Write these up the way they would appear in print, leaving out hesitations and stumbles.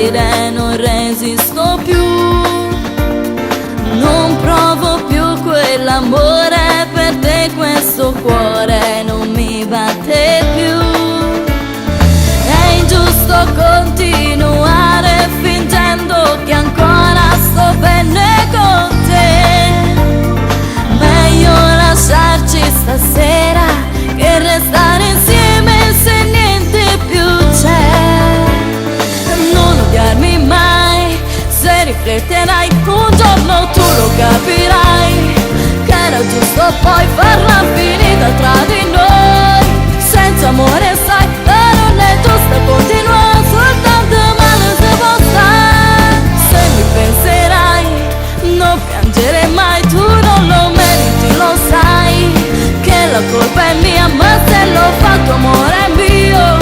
dire non resisto più, non provo più quell'amore per te, questo cuore non mi batte più. È ingiusto continuare fingendo che ancora sto bene con te. Meglio lasciarci stasera che restare insieme se niente più c'è. Non odiarmi mai, se rifletterai un giorno tu lo capirai, che era giusto poi farla finita tra di noi. Senza amore sai, non è giusto continuare soltanto male se può stare. Se mi penserai, non piangere mai, tu non lo meriti, lo sai, che la colpa è mia, ma se l'ho fatto amore è mio,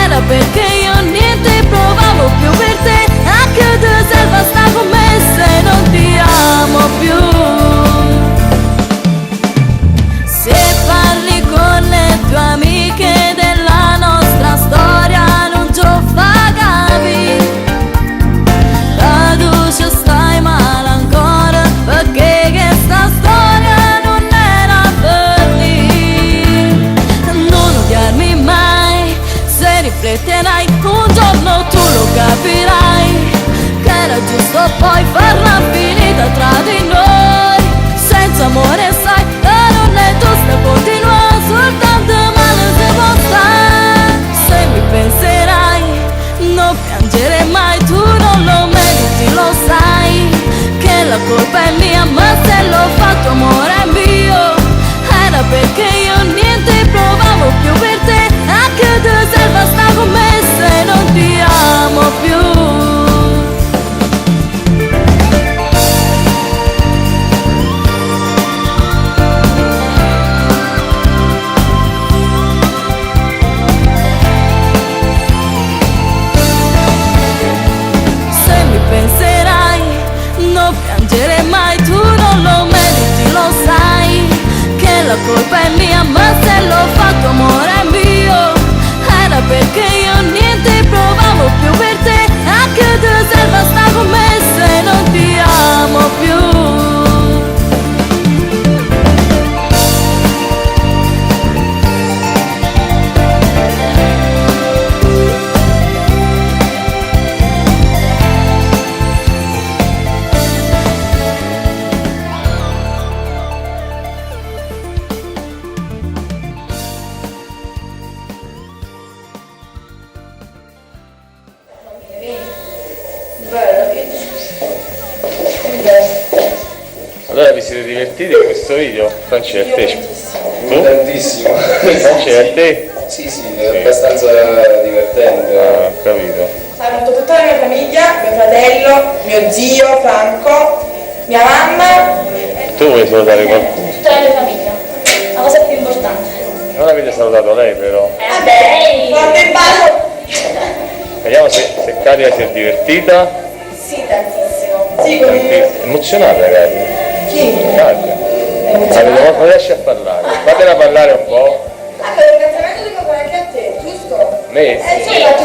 era perché io niente provavo più per te, anche tu se basta con me se non ti amo più. Se parli con le tue amiche della nostra storia non giovagavi, la luce stai male ancora perché questa storia non era per lì. Non odiarmi mai, se rifletterai un giorno tu lo capirai, che era giusto poi farla finita tra di noi. Senza amore sai, non è giusto continuare soltanto male se può stare. Se mi penserai, non piangere mai, tu non lo meriti, lo sai, che la colpa è mia, ma se l'ho fatto amore è mio, era perché io niente provavo più per te, anche tu se basta con me se non ti amo più. Penserai, non piangere mai, tu non lo meriti, lo sai, che la colpa è mia, ma se l'ho fatto amore è mio, era perché io niente provavo più per te, anche tu se basta con me se non ti amo più. Allora vi siete divertiti con questo video? Francesco, a te? Tu? Tantissimo. Francesco, a te? Sì, è abbastanza divertente. Ah, ho capito. Saluto tutta la mia famiglia, mio fratello, mio zio Franco, mia mamma. Tu vuoi salutare qualcuno? Tutta la mia famiglia, la cosa più importante. Non avete salutato lei però. Vabbè, forte bacio! Vediamo se Katia si è divertita. Sì, tantissimo. Sì, come È emozionata Katia. chi? Katia. Non riesce a parlare. Fatela parlare un po'. Ah, per il cazzamento devo fare anche a te, giusto? Me? Sì, faccio